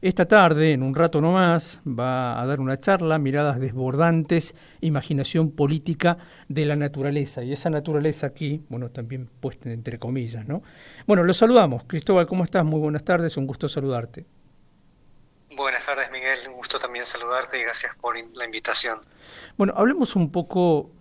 Esta tarde, en un rato nomás, va a dar una charla, miradas desbordantes, imaginación política de la naturaleza. Y esa naturaleza aquí, bueno, también puesta entre comillas, ¿no? Bueno, los saludamos. Cristóbal, ¿cómo estás? Muy buenas tardes, un gusto saludarte. Buenas tardes, Miguel. Un gusto también saludarte y gracias por la invitación. Bueno, hablemos un poco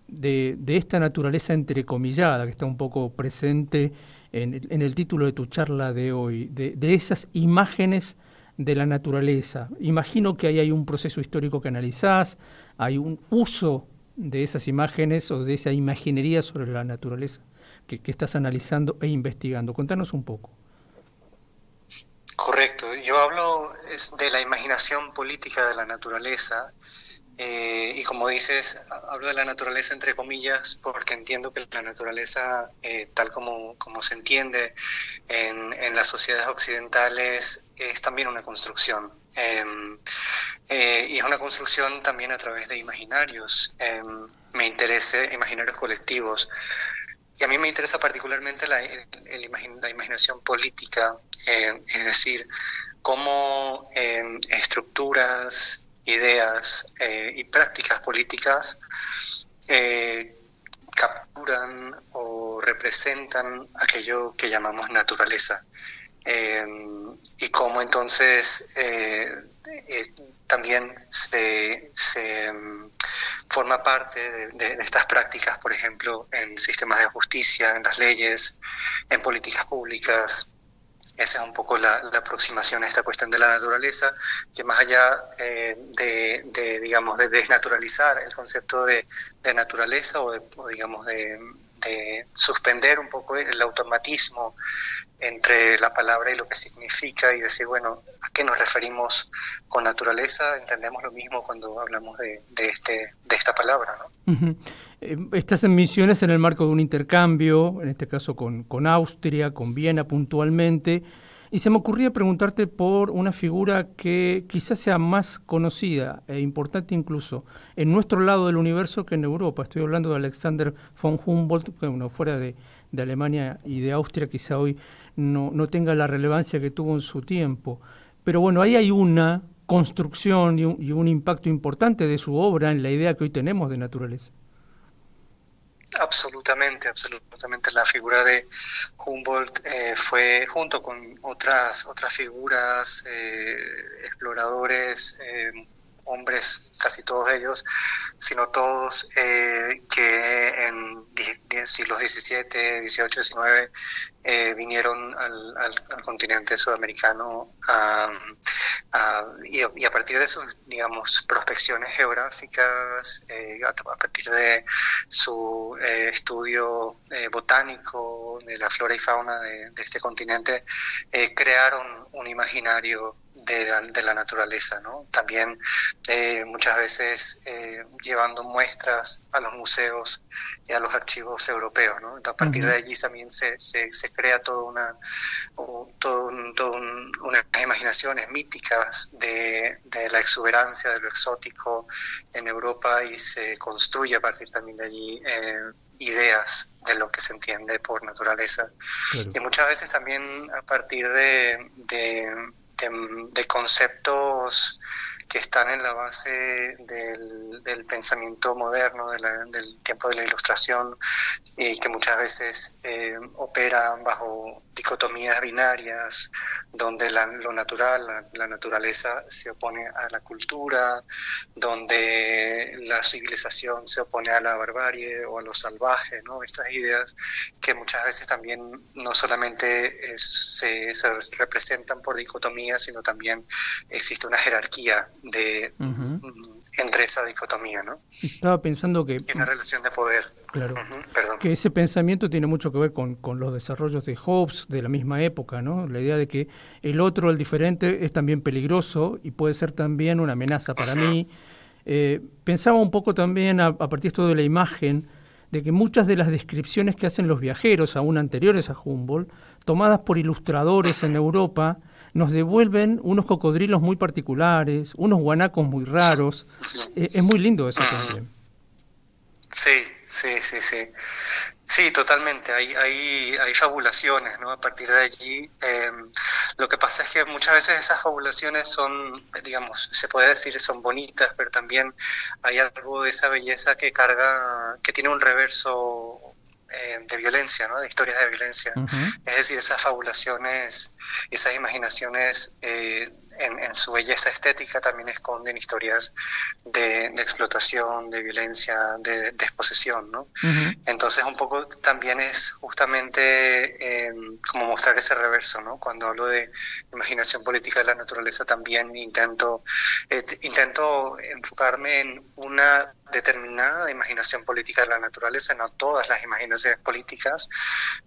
de esta naturaleza entrecomillada que está un poco presente en el título de tu charla de hoy, de esas imágenes de la naturaleza. Imagino que ahí hay un proceso histórico que analizás, hay un uso de esas imágenes o de esa imaginería sobre la naturaleza que estás analizando e investigando. Contanos un poco. Correcto. Yo hablo de la imaginación política de la naturaleza y como dices, hablo de la naturaleza entre comillas porque entiendo que la naturaleza, tal como se entiende en las sociedades occidentales, es también una construcción. Y es una construcción también a través de imaginarios. Me interesa imaginarios colectivos. Y a mí me interesa particularmente la imaginación política, es decir, cómo estructuras, ideas y prácticas políticas eh, capturan o representan aquello que llamamos naturaleza. Eh, y cómo entonces también se forma parte de estas prácticas, por ejemplo, en sistemas de justicia, en las leyes, en políticas públicas. Esa es un poco la aproximación a esta cuestión de la naturaleza, que más allá digamos, de desnaturalizar el concepto de naturaleza o digamos, de suspender un poco el automatismo entre la palabra y lo que significa y decir, bueno, ¿a qué nos referimos con naturaleza? Entendemos lo mismo cuando hablamos de esta palabra, ¿no? Ujú. Estás en misiones en el marco de un intercambio, en este caso con Austria, con Viena puntualmente, y se me ocurría preguntarte por una figura que quizás sea más conocida e importante incluso en nuestro lado del universo que en Europa. Estoy hablando de Alexander von Humboldt, que bueno, fuera de Alemania y de Austria quizá hoy no tenga la relevancia que tuvo en su tiempo. Pero bueno, ahí hay una construcción y un impacto importante de su obra en la idea que hoy tenemos de naturaleza. Absolutamente, absolutamente. La figura de Humboldt fue, junto con otras figuras, exploradores, hombres, casi todos ellos, sino todos que en siglos XVII, XVIII, XIX vinieron al continente sudamericano y a partir de sus, digamos, prospecciones geográficas, a partir de su estudio botánico de la flora y fauna de este continente, crearon un imaginario de la naturaleza, ¿no? También muchas veces llevando muestras a los museos y a los archivos europeos, ¿no? A partir de Ujú. allí también se crea unas imaginaciones míticas de la exuberancia, de lo exótico en Europa y se construye a partir también de allí ideas de lo que se entiende por naturaleza. Claro. Y muchas veces también a partir de conceptos que están en la base del pensamiento moderno, del tiempo de la Ilustración, y que muchas veces operan bajo dicotomías binarias, donde lo natural, la naturaleza se opone a la cultura, donde la civilización se opone a la barbarie o a lo salvaje, ¿no? Estas ideas que muchas veces también no solamente se representan por dicotomía, sino también existe una jerarquía Ujú. entre esa dicotomía, ¿no? Estaba pensando que, Y una relación de poder. claro, Perdón. que ese pensamiento tiene mucho que ver con los desarrollos de Hobbes de la misma época, ¿no? La idea de que el otro, el diferente, es también peligroso y puede ser también una amenaza para mí. Pensaba un poco también, a partir de esto de la imagen, de que muchas de las descripciones que hacen los viajeros, aún anteriores a Humboldt, tomadas por ilustradores en Europa, nos devuelven unos cocodrilos muy particulares, unos guanacos muy raros. Es muy lindo eso también. Sí, sí, sí, sí. Sí, totalmente. Hay fabulaciones, ¿no? A partir de allí, lo que pasa es que muchas veces esas fabulaciones son, digamos, se puede decir son bonitas, pero también hay algo de esa belleza que carga, que tiene un reverso de violencia, ¿no? De historias de violencia. Ujú, Es decir, esas fabulaciones, esas imaginaciones en su belleza estética también esconden historias de explotación, de violencia, de desposesión, ¿no? ujú, Entonces un poco también es justamente como mostrar ese reverso, ¿no? Cuando hablo de imaginación política de la naturaleza también intento enfocarme en una determinada imaginación política de la naturaleza, no todas las imaginaciones políticas.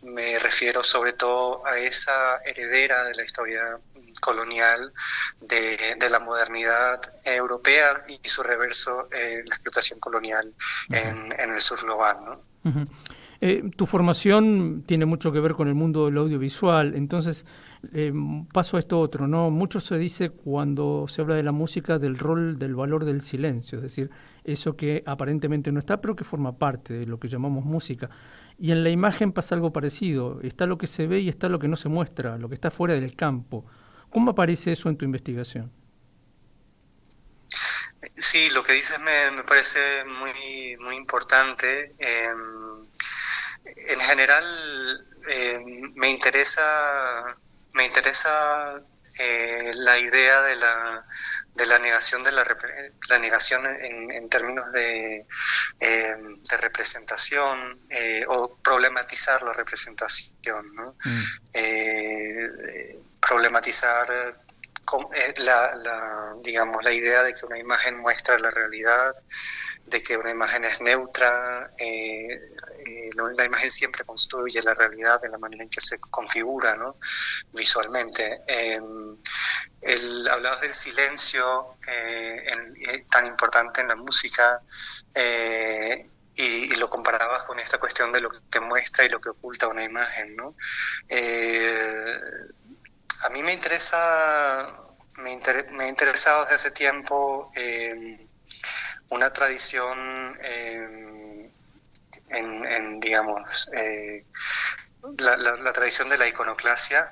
Me refiero sobre todo a esa heredera de la historia colonial de la modernidad europea y su reverso, la explotación colonial ujú, en el sur global, ¿no? ujú. Tu formación tiene mucho que ver con el mundo del audiovisual, entonces paso a esto otro, ¿no? Mucho se dice cuando se habla de la música del rol, del valor del silencio, es decir, eso que aparentemente no está, pero que forma parte de lo que llamamos música. Y en la imagen pasa algo parecido, está lo que se ve y está lo que no se muestra, lo que está fuera del campo. ¿Cómo aparece eso en tu investigación? Sí, lo que dices me parece muy importante. En general, me interesa la idea de la negación la negación en términos de representación o problematizar la representación, ¿no? Mm, Problematizar digamos, la idea de que una imagen muestra la realidad, de que una imagen es neutra, la imagen siempre construye la realidad de la manera en que se configura, ¿no? Visualmente. Hablabas del silencio tan importante en la música. Y lo comparabas con esta cuestión de lo que muestra y lo que oculta una imagen, ¿no? A mí me ha interesado desde hace tiempo una tradición digamos, la tradición de la iconoclasia,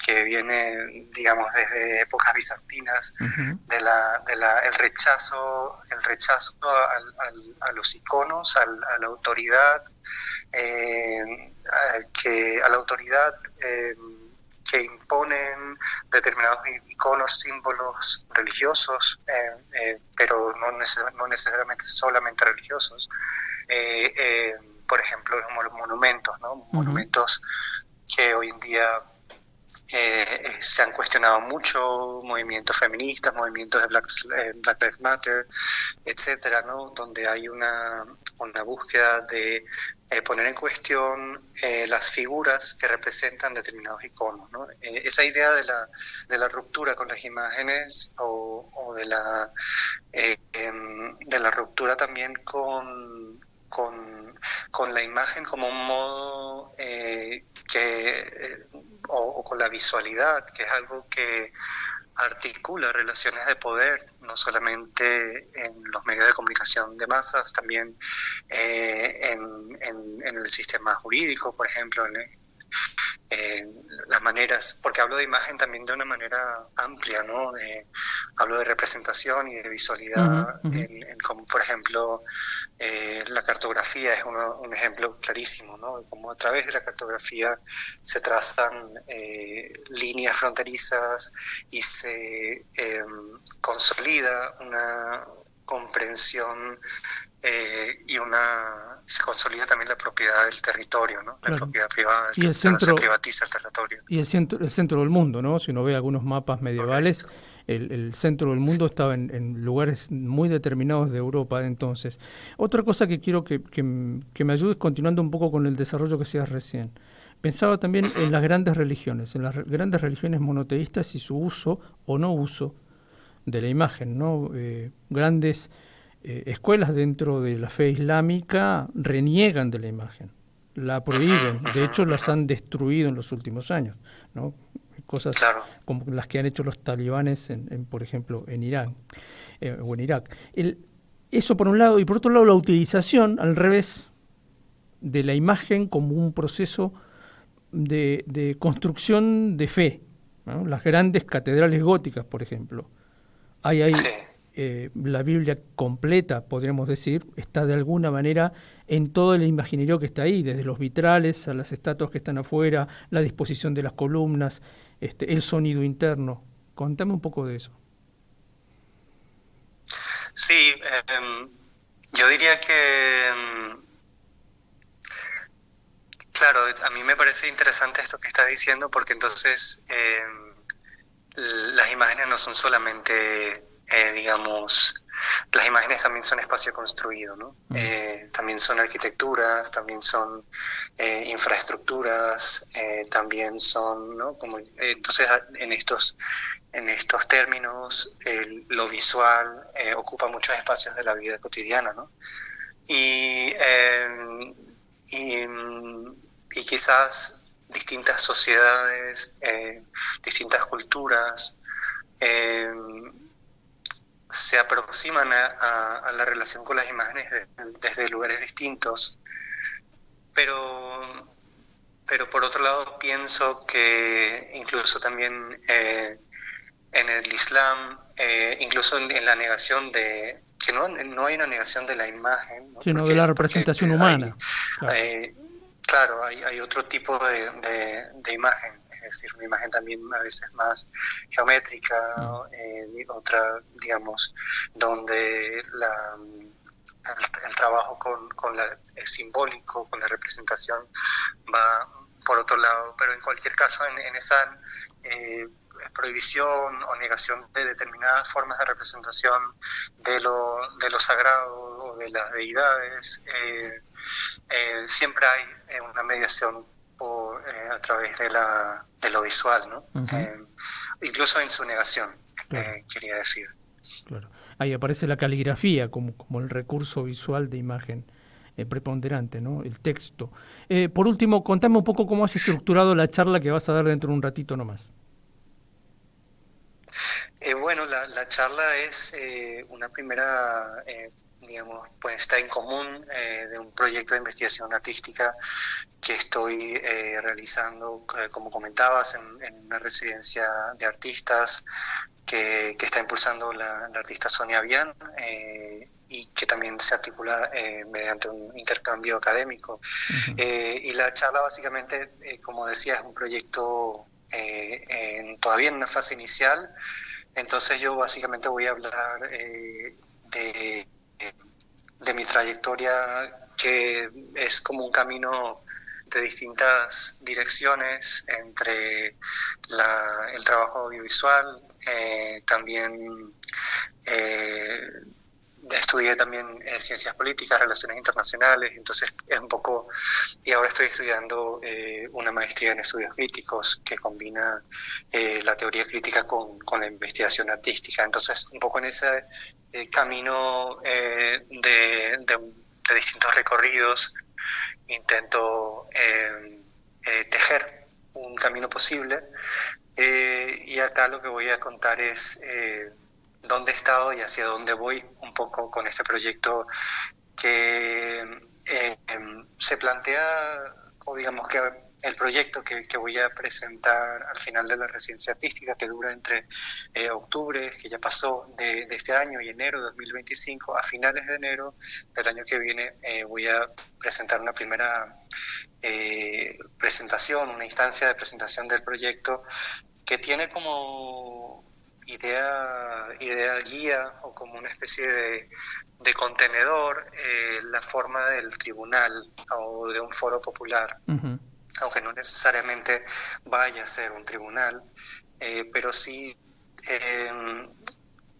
que viene, digamos, desde épocas bizantinas, ujú, el rechazo a los iconos, a la autoridad, a la autoridad que imponen determinados iconos, símbolos religiosos, pero no necesariamente solamente religiosos. Por ejemplo, los monumentos, ¿no? ujú. Monumentos que hoy en día se han cuestionado mucho, movimientos feministas, movimientos de Black Lives Matter, etcétera, ¿no? Donde hay una búsqueda de poner en cuestión las figuras que representan determinados iconos, ¿no? Esa idea de la ruptura con las imágenes o de la ruptura también con la imagen como un modo o con la visualidad, que es algo que articula relaciones de poder, no solamente en los medios de comunicación de masas, también en el sistema jurídico, por ejemplo, las maneras, porque hablo de imagen también de una manera amplia, ¿no? Hablo de representación y de Ujú, visualidad, ujú. como por ejemplo la cartografía es un ejemplo clarísimo, ¿no? Como a través de la cartografía se trazan líneas fronterizas y se consolida una comprensión se consolida también la propiedad del territorio, ¿no? La Claro. propiedad privada, Y el se centro, privatiza el territorio. el centro del mundo, ¿no? Si uno ve algunos mapas medievales, Correcto. el centro del mundo estaba en lugares muy determinados de Europa entonces. Otra cosa que quiero que me ayudes continuando un poco con el desarrollo que hacías recién. Pensaba también en las Ujú. grandes religiones, en las grandes religiones monoteístas y su uso o no uso de la imagen, ¿no? Grandes escuelas dentro de la fe islámica reniegan de la imagen, la Ujú, prohíben, de ujú, hecho las ujú. han destruido en los últimos años, ¿no? Cosas Claro. como las que han hecho los talibanes, por ejemplo, en Irán o en Irak. Eso por un lado, y por otro lado la utilización al revés de la imagen como un proceso de construcción de fe, ¿no? Las grandes catedrales góticas, por ejemplo. Sí. La Biblia completa, podríamos decir, está de alguna manera en todo el imaginario que está ahí, desde los vitrales a las estatuas que están afuera, la disposición de las columnas, el sonido interno. Contame un poco de eso. Sí, yo diría que, claro, a mí me parece interesante esto que estás diciendo porque entonces las imágenes no son solamente, digamos, las imágenes también son espacio construido, ¿no? También son arquitecturas, también son infraestructuras, también son, ¿no? Como, entonces, en estos términos, lo visual ocupa muchos espacios de la vida cotidiana, ¿no? Y, y, y quizás distintas sociedades, distintas culturas, se aproximan a la relación con las imágenes desde lugares distintos, pero por otro lado pienso que incluso también en el Islam, incluso en la negación de que no hay una negación de la imagen, ¿no? Sino de la representación humana. Claro, hay otro tipo de imagen, es decir, una imagen también a veces más geométrica, otra, digamos, donde el trabajo con el simbólico, con la representación, va por otro lado. Pero en cualquier caso, en esa prohibición o negación de determinadas formas de representación de lo sagrado o de las deidades, siempre hay una mediación a través de lo visual, ¿no? Incluso en su negación, claro. Quería decir. Claro. Ahí aparece la caligrafía como el recurso visual de imagen preponderante, ¿no? El texto. Por último, contame un poco cómo has estructurado la charla que vas a dar dentro de un ratito nomás. Bueno, la charla es una primera, digamos, pues está en común de un proyecto de investigación artística que estoy realizando, como comentabas, en una residencia de artistas que está impulsando la artista Sonia Vian, y que también se articula mediante un intercambio académico. Y la charla básicamente, como decía, es un proyecto todavía en una fase inicial. Entonces yo básicamente voy a hablar de mi trayectoria, que es como un camino de distintas direcciones entre el trabajo audiovisual, también estudié también ciencias políticas, relaciones internacionales, entonces es un poco, y ahora estoy estudiando una maestría en estudios críticos que combina la teoría crítica con la investigación artística. Entonces, un poco en ese camino de distintos recorridos, intento tejer un camino posible, y acá lo que voy a contar es dónde he estado y hacia dónde voy un poco con este proyecto que se plantea, o digamos que el proyecto que voy a presentar al final de la residencia artística, que dura entre octubre, que ya pasó, de este año, y enero de 2025, a finales de enero del año que viene, voy a presentar una primera presentación, una instancia de presentación del proyecto que tiene como idea guía o como una especie de contenedor la forma del tribunal o de un foro popular, aunque no necesariamente vaya a ser un tribunal, pero sí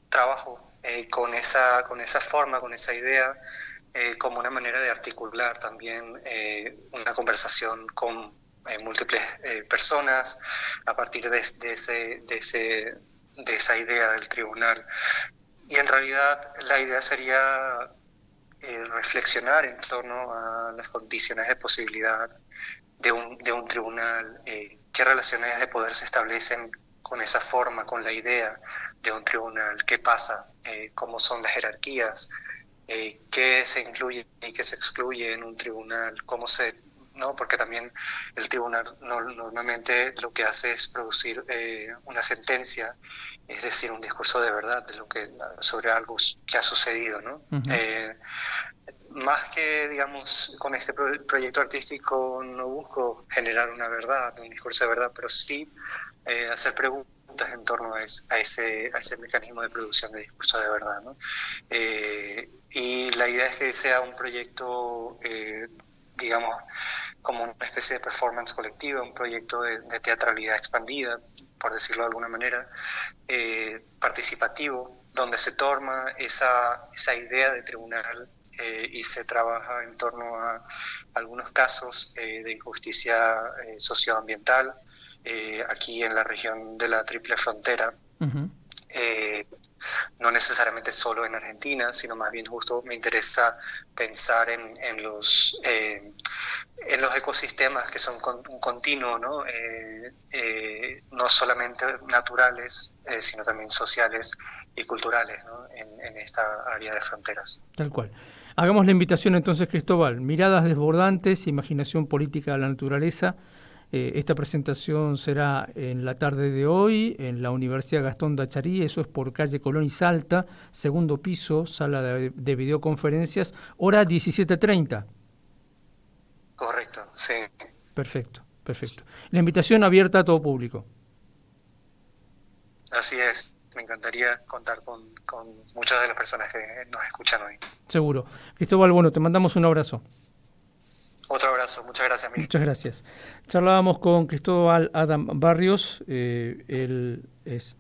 trabajo con esa forma, con esa idea, como una manera de articular también una conversación con múltiples personas a partir de esa idea del tribunal. Y en realidad la idea sería reflexionar en torno a las condiciones de posibilidad de un tribunal, qué relaciones de poder se establecen con esa forma, con la idea de un tribunal, qué pasa, cómo son las jerarquías, qué se incluye y qué se excluye en un tribunal, cómo se... ¿no? Porque también el tribunal normalmente lo que hace es producir una sentencia, es decir, un discurso de verdad de lo que, sobre algo que ha sucedido, ¿no? Más que, digamos, con este proyecto artístico no busco generar una verdad, un discurso de verdad, pero sí hacer preguntas en torno a ese mecanismo de producción de discurso de verdad, ¿no? Y la idea es que sea un proyecto, digamos, como una especie de performance colectiva, un proyecto de teatralidad expandida, por decirlo de alguna manera, participativo, donde se toma esa idea de tribunal y se trabaja en torno a algunos casos de injusticia socioambiental aquí en la región de la Triple Frontera. No necesariamente solo en Argentina, sino más bien justo me interesa pensar en los ecosistemas que son un continuo, ¿no? No solamente naturales, sino también sociales y culturales, ¿no? en esta área de fronteras. Tal cual. Hagamos la invitación entonces, Cristóbal. Miradas desbordantes, imaginación política de la naturaleza. Esta presentación será en la tarde de hoy en la Universidad Gastón Dacharí, eso es por calle Colón y Salta, segundo piso, sala de videoconferencias, hora 17:30. Correcto, sí. Perfecto, perfecto. La invitación abierta a todo público. Así es. Me encantaría contar con muchas de las personas que nos escuchan hoy. Seguro. Cristóbal, bueno, te mandamos un abrazo. Otro abrazo, muchas gracias, Miguel. Muchas gracias. Charlábamos con Cristóbal Adam Barrios, él es